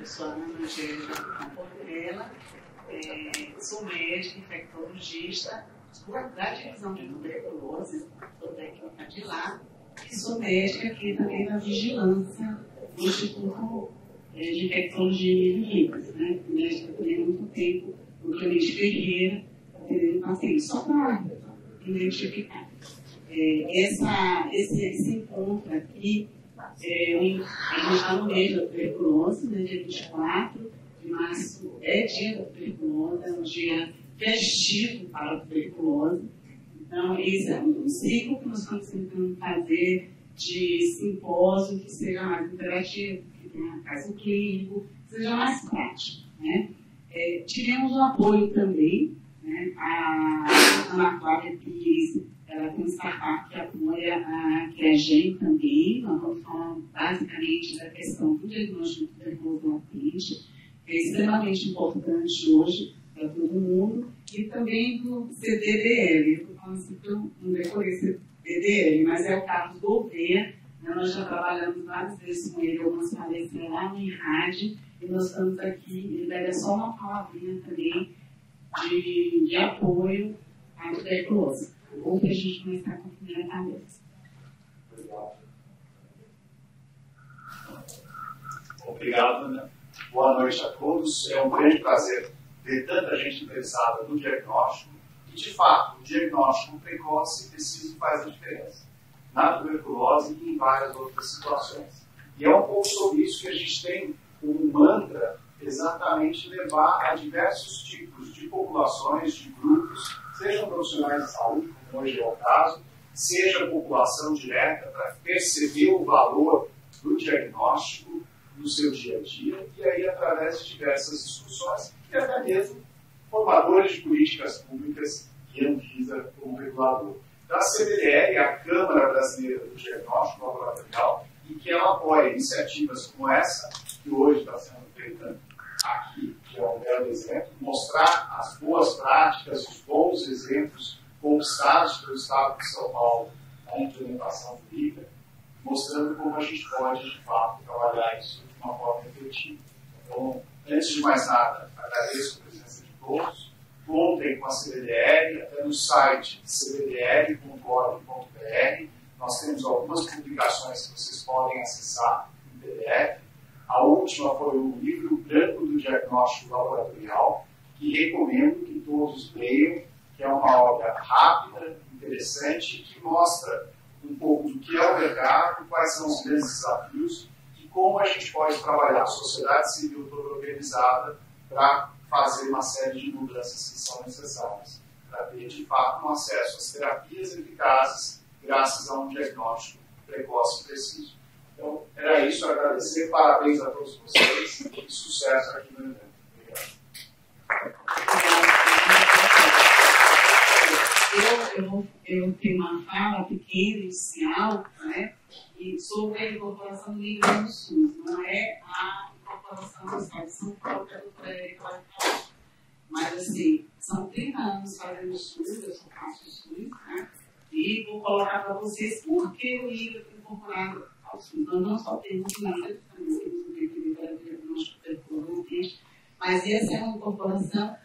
eu sou a Ana Angélica Portela, sou médica infectologista da divisão de tuberculose, sou técnica de lá, e sou médica aqui também da vigilância do Instituto de Infectologia e Livres, né? Médica também há muito tempo, no Clemente Ferreira, atendendo pacientes, só para identificar. Esse encontro aqui, a gente está no mês da tuberculose, né, dia 24 de março é dia da tuberculose, é um dia festivo para a tuberculose. Então, esse é um ciclo que nós estamos tentando fazer de simpósio que seja mais interativo, que tenha caso clínico, que seja mais prático, né? Tivemos o apoio também, né? A Ana Cláudia Pires, ela tem um startup que apoia que é a GEM também. Nós vamos falar basicamente da questão do diagnóstico do tuberculose latente, que é extremamente importante hoje para todo mundo, e também do CDDL. Eu estou falando assim que eu não decorei CDDL, mas é o Carlos Gouveia, né? Nós já trabalhamos várias vezes com ele, algumas palestras lá no INRAD, e nós estamos aqui, ele daria só uma palavrinha também de apoio à tuberculose. Ou que a gente começar com a primeira cabeça. Obrigado, Ana. Boa noite a todos. É um grande prazer ver tanta gente interessada no diagnóstico. E, de fato, o diagnóstico precoce preciso faz a diferença na tuberculose e em várias outras situações. E é um pouco sobre isso que a gente tem um mantra, exatamente levar a diversos tipos de populações, de grupos, sejam profissionais de saúde, como hoje é o caso, seja a população direta, para perceber o valor do diagnóstico no seu dia a dia, e aí através de diversas discussões, e até mesmo formadores de políticas públicas e Anvisa como regulador. Da CBDL, a Câmara Brasileira do Diagnóstico Laboratorial, e que ela apoia iniciativas como essa, que hoje está sendo feita aqui, que é um belo exemplo, mostrar as boas práticas, os bons exemplos conquistados pelo Estado de São Paulo na implementação do IVA, mostrando como a gente pode, de fato, trabalhar isso de uma forma efetiva. Então, antes de mais nada, agradeço a presença de todos. Contem com a CBDL, até no site cbdl.org.br. Nós temos algumas publicações que vocês podem acessar em PDF. A última foi o livro Branco do Diagnóstico Laboratorial, que recomendo que todos leiam, que é uma obra rápida, interessante, que mostra um pouco do que é o mercado, quais são os grandes desafios e como a gente pode trabalhar a sociedade civil toda organizada para fazer uma série de mudanças que são necessárias, para ter, de fato, um acesso às terapias eficazes graças a um diagnóstico precoce e preciso. Então, era isso, agradecer, parabéns a todos vocês e sucesso aqui no evento. Obrigado. Eu tenho uma fala pequena, inicial, né, sobre a incorporação do nível do SUS. Não é a incorporação do Estado de São Paulo, que a doutora Erika vai falar. Mas, assim, são 30 anos fazendo SUS, eu sou faço SUS, né, e vou colocar para vocês por que o IVA foi incorporado ao SUS. Nós não só temos o IVA, também temos o IVA para diagnóstico tuberculose, mas essa é uma incorporação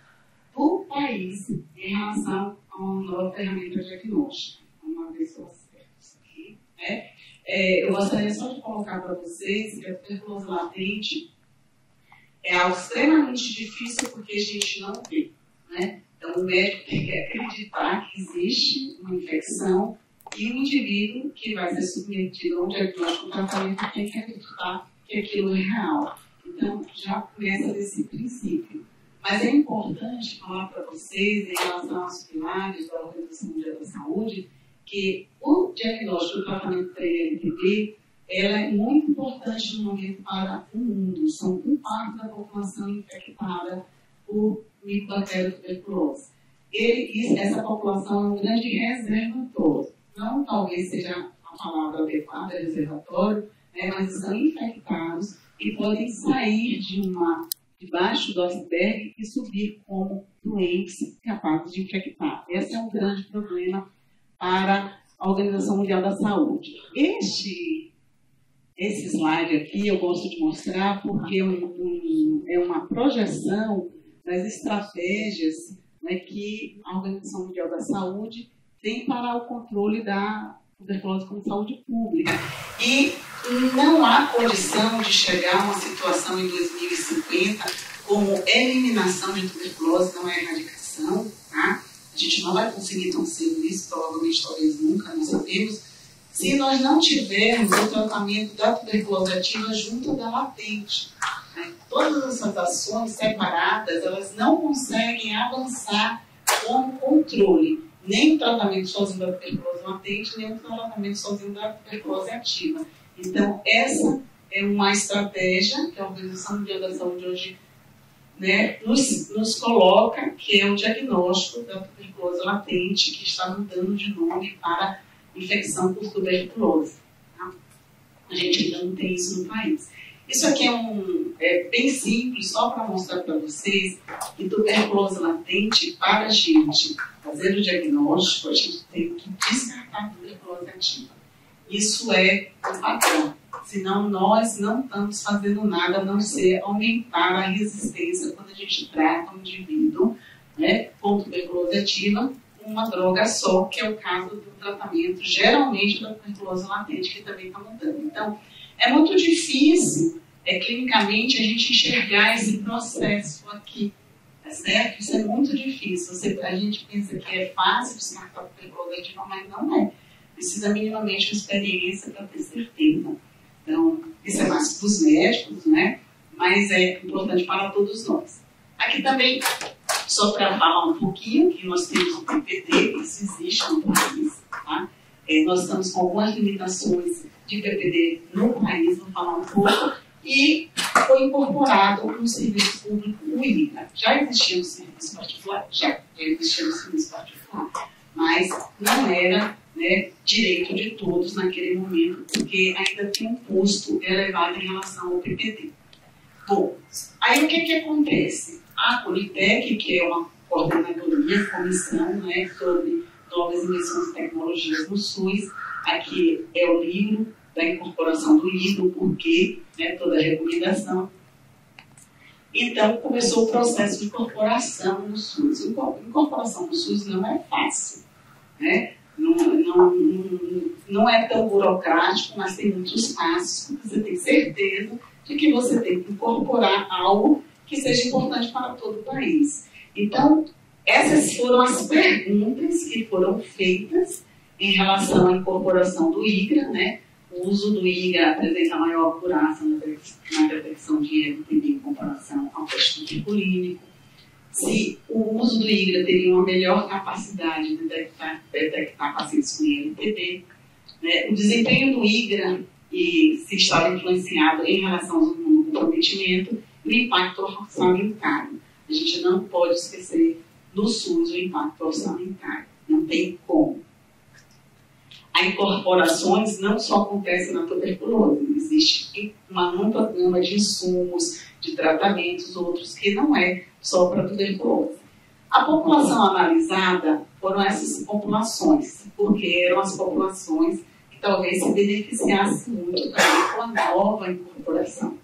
do país em relação a uma nova ferramenta diagnóstica. Uma vez que eu acerto isso aqui, né? Eu gostaria só de colocar para vocês que a tuberculose latente é algo extremamente difícil porque a gente não vê, né? Então, o médico tem que acreditar que existe uma infecção e o indivíduo que vai ser submetido a um diagnóstico de tratamento tem que acreditar que aquilo é real. Então, já começa desse princípio. Mas é importante falar para vocês, em relação aos pilares da Organização Mundial da Saúde, que o diagnóstico do tratamento da ILTB ela é muito importante no momento para o mundo. São um quarto da população infectada por micobactéria tuberculose. Essa população é um grande reservatório. Não talvez seja a palavra adequada, reservatório, né, mas estão infectados e podem sair debaixo do iceberg e subir como doentes capazes de infectar. Esse é um grande problema para a Organização Mundial da Saúde. esse slide aqui eu gosto de mostrar porque é uma projeção das estratégias, né, que a Organização Mundial da Saúde tem para o controle da tuberculose como saúde pública. E não há condição de chegar a uma situação em 2050 como eliminação de tuberculose, não é erradicação, tá? A gente não vai conseguir tão cedo isso, provavelmente, talvez nunca, não sabemos, se nós não tivermos o tratamento da tuberculose ativa junto da latente. Né? Todas essas ações separadas, elas não conseguem avançar como controle, nem o tratamento sozinho da tuberculose latente, nem o tratamento sozinho da tuberculose ativa. Então, essa é uma estratégia que a Organização Mundial da Saúde hoje, né, nos coloca, que é o diagnóstico da tuberculose latente, que está mudando de nome para infecção por tuberculose. Tá? A gente ainda não tem isso no país. Isso aqui é bem simples, só para mostrar para vocês que tuberculose latente, para a gente fazer o diagnóstico, a gente tem que descartar a tuberculose ativa. Isso é o padrão. Senão nós não estamos fazendo nada a não ser aumentar a resistência quando a gente trata um indivíduo, né, com tuberculose ativa com uma droga só, que é o caso do tratamento, geralmente, da tuberculose latente, que também está mudando. Então, é muito difícil, clinicamente, a gente enxergar esse processo aqui, tá certo? Isso é muito difícil. A gente pensa que é fácil descartar a tuberculose ativa, mas não é. Precisa minimamente de experiência para ter certeza. Então, isso é mais para os médicos, né? Mas é importante para todos nós. Aqui também, só para falar um pouquinho, que nós temos o PPD, isso existe no país, tá? Nós estamos com algumas limitações de PPD no país, vou falar um pouco, e foi incorporado no serviço público o IGRA. Já existia no serviço particular? Já existia no serviço particular, mas não era, né, direito de todos naquele momento, porque ainda tem um custo elevado em relação ao PPD. Bom, aí o que acontece? A Politec, que é uma coordenadoria, comissão, né, sobre novas invenções e tecnologias no SUS, aqui é o livro da incorporação do IGRA, o porquê, né, toda a recomendação. Então, começou o processo de incorporação no SUS. Incorporação no SUS não é fácil, né? Não é tão burocrático, mas tem muitos passos. Você tem certeza de que você tem que incorporar algo que seja importante para todo o país. Então, essas foram as perguntas que foram feitas em relação à incorporação do IGRA, né? O uso do IGRA apresenta maior acurácia na detecção de MTB em comparação ao teste tuberculínico. Se o uso do IGRA teria uma melhor capacidade de detectar pacientes com IMPD, né? O desempenho do IGRA e se estava influenciado em relação ao comprometimento e o impacto orçamentário. A gente não pode esquecer do SUS o impacto orçamentário, não tem como. As incorporações não só acontecem na tuberculose, existe uma ampla gama de insumos, de tratamentos, outros que não é só para tuberculose. A população analisada foram essas populações, porque eram as populações que talvez se beneficiassem muito também com a nova incorporação,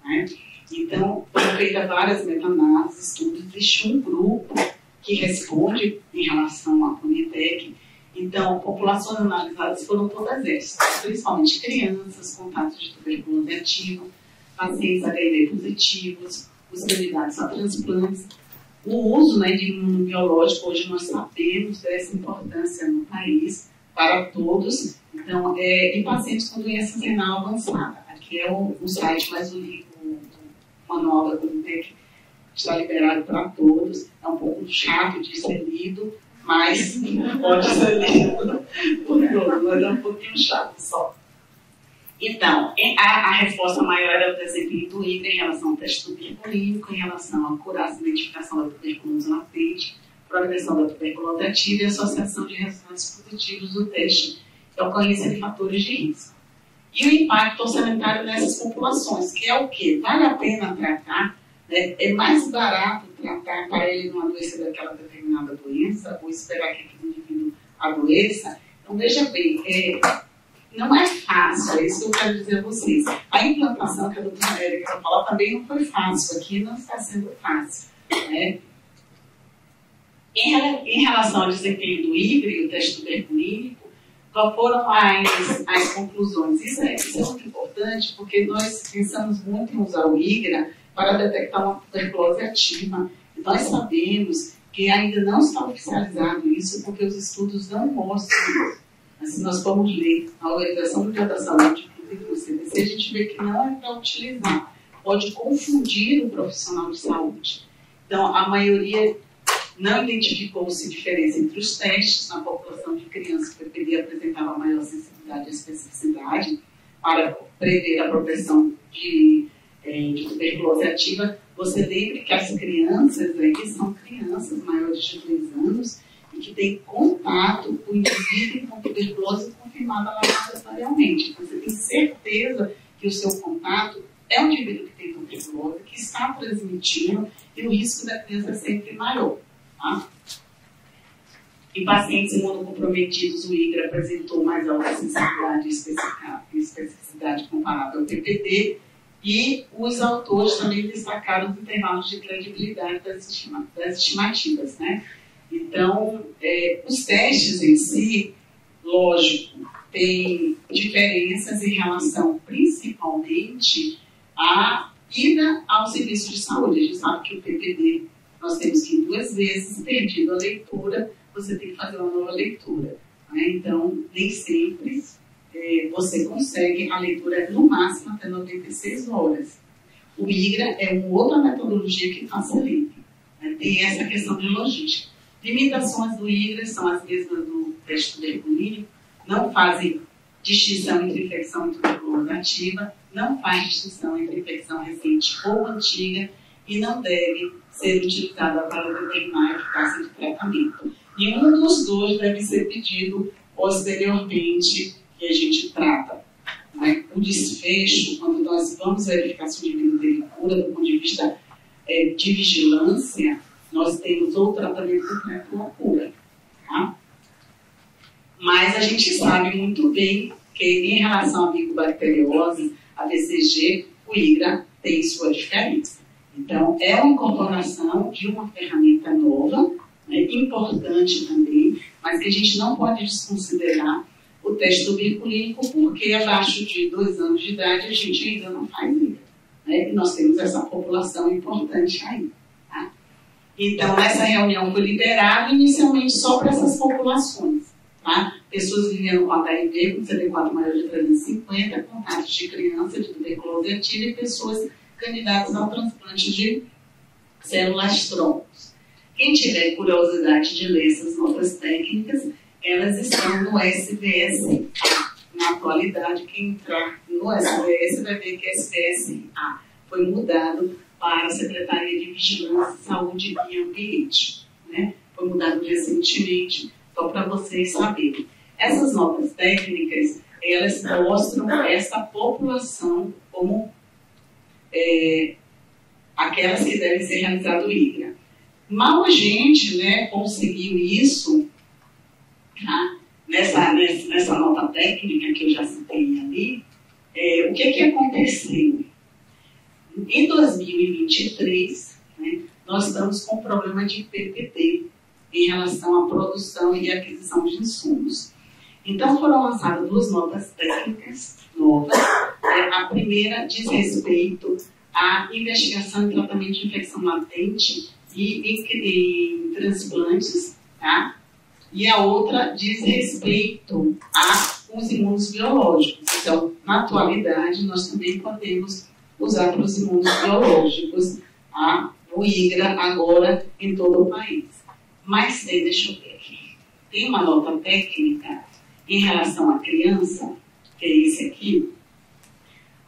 né? Então, foram feitas várias meta-análises, estudos, existe um grupo que responde em relação à Politec. Então, populações analisadas foram todas essas, principalmente crianças, contatos de tuberculose ativa, pacientes HIV positivos, os candidatos a transplantes. O uso, né, de imunobiológico, hoje nós sabemos dessa importância no país para todos. Então, e pacientes com doença renal avançada. Aqui é o site, mas o manual da Politec está liberado para todos. É um pouco chato de ser lido, mas pode ser lido por todos, mas é um pouquinho chato só. Então, a resposta maior era o desempenho do IGRA em relação ao teste tuberculínico, em relação à acurácia e identificação da tuberculose latente, progressão da tuberculose ativa e associação de resultados positivos do teste e ocorrência de fatores de risco. E o impacto orçamentário nessas populações, que é o quê? Vale a pena tratar? Né? É mais barato tratar para ele não adoecer daquela determinada doença ou esperar que aquele indivíduo adoeça? Então, veja bem, não é fácil, é isso que eu quero dizer a vocês. A implantação que a doutora Érica fala também não foi fácil, aqui não está sendo fácil, né? Em relação ao desempenho do IGRA e o teste tuberculínico, qual foram as conclusões? Isso é muito importante, porque nós pensamos muito em usar o IGRA para detectar uma tuberculose ativa. E nós sabemos que ainda não está oficializado isso, porque os estudos não mostram isso. Mas se nós formos ler a Organização Mundial da Saúde e o CDC, a gente vê que não é para utilizar. Pode confundir o profissional de saúde. Então, a maioria não identificou-se diferença entre os testes. Na população de crianças, o PPD apresentava maior sensibilidade e especificidade para prever a progressão de tuberculose ativa. Você lembra que as crianças aí são crianças maiores de 2 anos e que têm contato com o indivíduo com tuberculose confirmada laboratorialmente. Então, você tem certeza que o seu contato é um indivíduo que tem tuberculose, que está transmitindo, e o risco da criança é sempre maior. Tá? Em pacientes imunocomprometidos, o IGRA apresentou mais alta sensibilidade e especificidade comparável ao PPD, e os autores também destacaram os intervalos de credibilidade das estimativas, né? Então, os testes em si, lógico, têm diferenças em relação, principalmente, à ida ao serviço de saúde. A gente sabe que o PPD, nós temos que ir 2 vezes, perdido a leitura, você tem que fazer uma nova leitura, né? Então, nem sempre você consegue a leitura no máximo até 96 horas. O IGRA é uma outra metodologia que facilita, né? Tem essa questão de logística. Limitações do IGRA são as mesmas do teste tuberculínico, não fazem distinção entre infecção e tuberculose ativa, não faz distinção entre infecção recente ou antiga e não deve ser utilizada para determinar a eficácia de tratamento. Nenhum dos dois deve ser pedido posteriormente que a gente trata, né? O desfecho, quando nós vamos verificar se o indivíduo teve cura do ponto de vista de vigilância, nós temos ou tratamento completo ou a cura. Tá? Mas a gente sabe muito bem que em relação à micobacteriose, a BCG, o IGRA tem sua diferença. Então, é uma incorporação de uma ferramenta nova, né, importante também, mas que a gente não pode desconsiderar o teste tuberculínico, porque abaixo de 2 anos de idade a gente ainda não faz IGRA, né? E nós temos essa população importante aí. Tá? Então, nessa reunião foi liberado inicialmente só para essas populações. Tá? Pessoas vivendo com HIV, com CD4 maior de 350, contatos de criança de tuberculose ativa e pessoas candidatas ao transplante de células troncos. Quem tiver curiosidade de ler essas notas técnicas, elas estão no SVSA. Na atualidade, quem entrar no SVS vai ver que SVSA foi mudado para a Secretaria de Vigilância, Saúde e Ambiente. Né? Foi mudado recentemente, só para vocês saberem. Essas notas técnicas, elas mostram essa população como aquelas que devem ser realizadas o IGRA. Mal a gente, né, conseguiu isso, tá? nessa nota técnica que eu já citei ali, o que aconteceu? Em 2023, né, nós estamos com um problema de PPD em relação à produção e aquisição de insumos. Então, foram lançadas 2 notas técnicas novas. A primeira diz respeito à investigação e tratamento de infecção latente e em transplantes, tá? E a outra diz respeito aos imunos biológicos. Então, na atualidade, nós também podemos usar para os imunos biológicos o IGRA agora em todo o país. Mas deixa eu ver aqui. Tem uma nota técnica em relação à criança, que é esse aqui.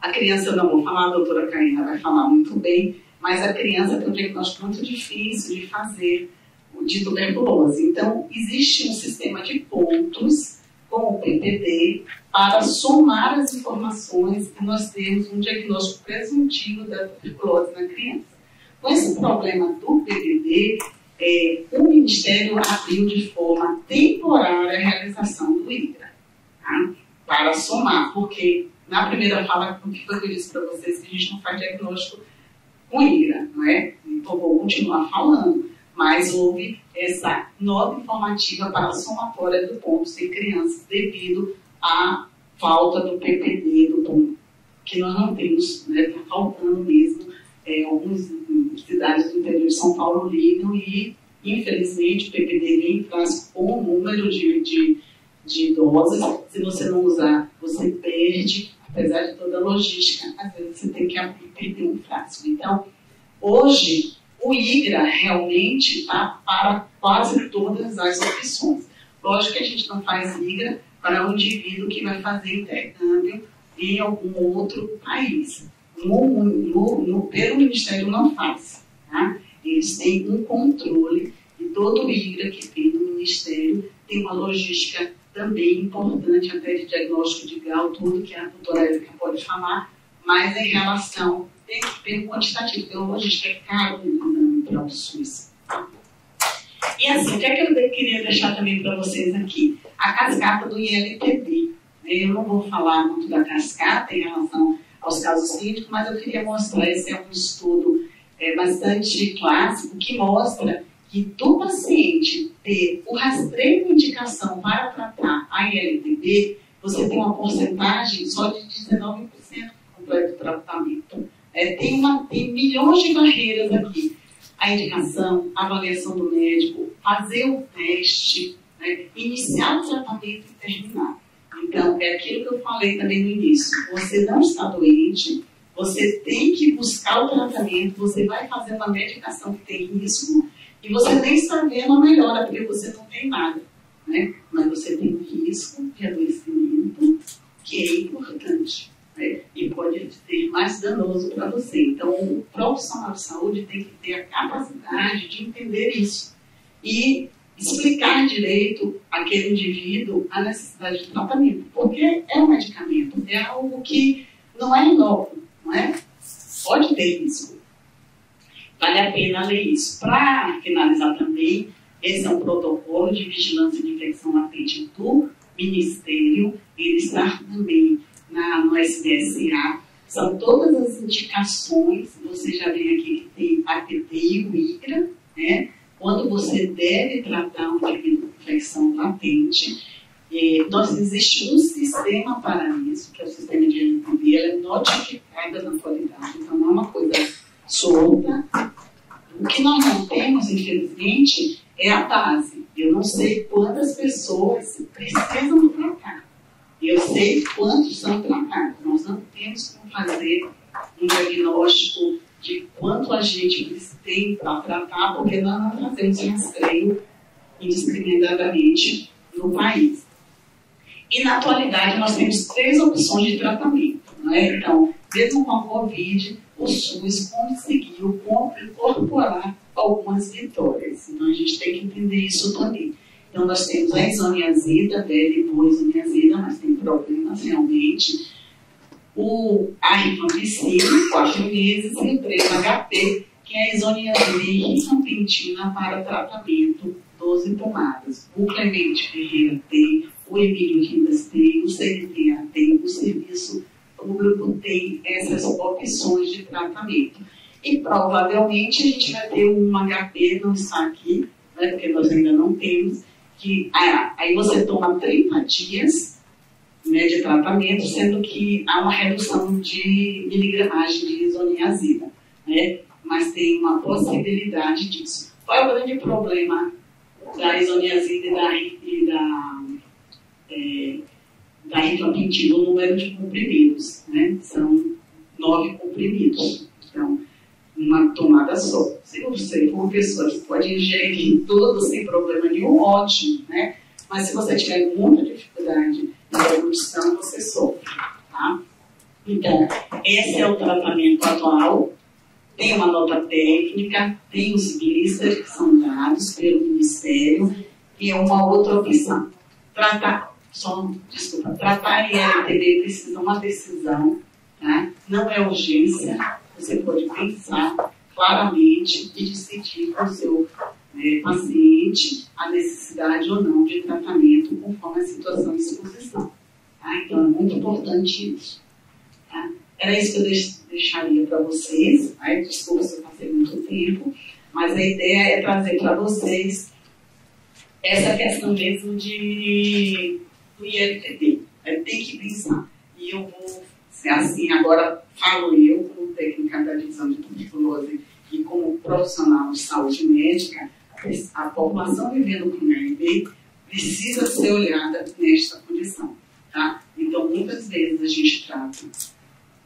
A criança eu não vou falar, a doutora Karina vai falar muito bem, mas a criança tem um diagnóstico muito difícil de fazer de tuberculose. Então, existe um sistema de pontos com o PPD para somar as informações e nós temos um diagnóstico presuntivo da tuberculose na criança. Com esse problema do PPD, o Ministério abriu de forma temporária a realização do IGRA, tá? para somar, porque na primeira fala, o que foi que eu disse para vocês, que a gente não faz diagnóstico com IGRA, não é? Então vou continuar falando, mas houve essa nota informativa para a somatória do ponto em crianças devido à falta do PPD do ponto, que nós não temos, né? Está faltando mesmo. Algumas cidades do interior de São Paulo ligam e, infelizmente, o PPD vem traz com o número de doses. Se você não usar, você perde, apesar de toda a logística. Às vezes você tem que perder um frasco. Então, hoje, o IGRA realmente está para quase todas as opções. Lógico que a gente não faz IGRA para um indivíduo que vai fazer intercâmbio em algum outro país. Pelo Ministério não faz. Tá? Eles têm um controle e todo o IGRA que tem no Ministério tem uma logística também importante, até de diagnóstico de grau, tudo que a doutora Érica pode falar, mas em relação, tem que ter um quantitativo, porque a logística é caro para o SUS. E assim, o que é que eu queria deixar também para vocês aqui? A cascata do ILTB. Eu não vou falar muito da cascata em relação aos casos clínicos, mas eu queria mostrar, esse é um estudo bastante clássico, que mostra que do paciente ter o rastreio de indicação para tratar a ILTB, você tem uma porcentagem só de 19% completo do tratamento. Tem milhões de barreiras aqui. A indicação, a avaliação do médico, fazer o teste, né, iniciar o tratamento e terminar. Então, é aquilo que eu falei também no início. Você não está doente, você tem que buscar o tratamento, você vai fazer uma medicação que tem risco e você nem está vendo a melhora, porque você não tem nada, né? Mas você tem um risco de adoecimento que é importante, né? E pode ser mais danoso para você. Então, o profissional de saúde tem que ter a capacidade de entender isso e explicar direito àquele indivíduo a necessidade de tratamento, porque é um medicamento, é algo que não é inócuo, não é? Pode ter risco. Vale a pena ler isso. Para finalizar também, esse é um protocolo de vigilância de infecção latente do Ministério, ele está também no SBSA, são todas as indicações, você já vê aqui que tem APT e o IGRA, né? Quando você deve tratar um indivíduo com infecção latente, existe um sistema para isso, que é o sistema de ILTB, ela é notificada na atualidade, então não é uma coisa solta. O que nós não temos, infelizmente, é a base. Eu não sei quantas pessoas precisam tratar. Eu sei quantos são tratados. Nós não temos como fazer um diagnóstico de quanto a gente tem para tratar, porque nós não fazemos rastreio indiscriminadamente no país. E na atualidade nós temos 3 opções de tratamento, não é? Então, mesmo com a Covid, o SUS conseguiu incorporar algumas vitórias. Então a gente tem que entender isso também. Então nós temos a isoniazida, velha e boa isoniazida, mas tem problemas realmente. A rifampicina, 4 meses, e o 3-HP, que é a isoniazida e rifampicina para tratamento 12 tomadas. O Clemente Ferreira tem, o Emílio Rindas tem, o CNTA tem, o serviço público tem essas opções de tratamento. E provavelmente a gente vai ter um HP, não está aqui, né, porque nós ainda não temos, que aí você toma 30 dias, né, de tratamento, sendo que há uma redução de miligramagem de isoniazida, né, mas tem uma possibilidade disso. Qual é o grande problema da isoniazida e da rifampicina? O número de comprimidos, né, são 9 comprimidos, então uma tomada só. Se você for uma pessoa que pode ingerir tudo sem problema nenhum, ótimo, né? Mas se você tiver muita dificuldade na deglutição, você sofre, tá? Então, esse é o tratamento atual. Tem uma nota técnica, tem os blisters que são dados pelo Ministério, e é uma outra opção. Tratar a ILTB precisa de uma decisão, tá? Não é urgência. Você pode pensar claramente e decidir com o seu paciente a necessidade ou não de tratamento conforme a situação e exposição. Tá? Tá? Então, é muito importante isso. Tá? Era isso que eu deixaria para vocês. Tá? Desculpa se eu passei muito tempo, mas a ideia é trazer para vocês essa questão mesmo do ILTT. Tem que pensar. E eu vou, assim, agora falo eu, como técnica da divisão de tuberculose e como profissional de saúde médica, a população vivendo com HIV precisa ser olhada nesta condição. Tá? Então, muitas vezes a gente trata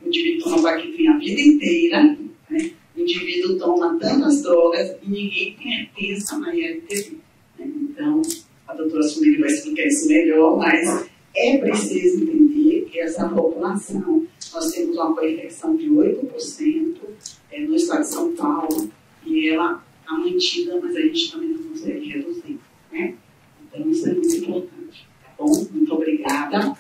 o indivíduo toma Bactrim a vida inteira, né? O indivíduo toma tantas drogas e ninguém pensa na ILTT. Né? Então, a doutora Sumeli vai explicar isso melhor, mas é preciso entender que essa população, nós temos uma co-infecção de 8% no estado de São Paulo, e ela está mantida, mas a gente também não consegue reduzir. Né? Então, isso é muito importante. Tá bom? Muito obrigada.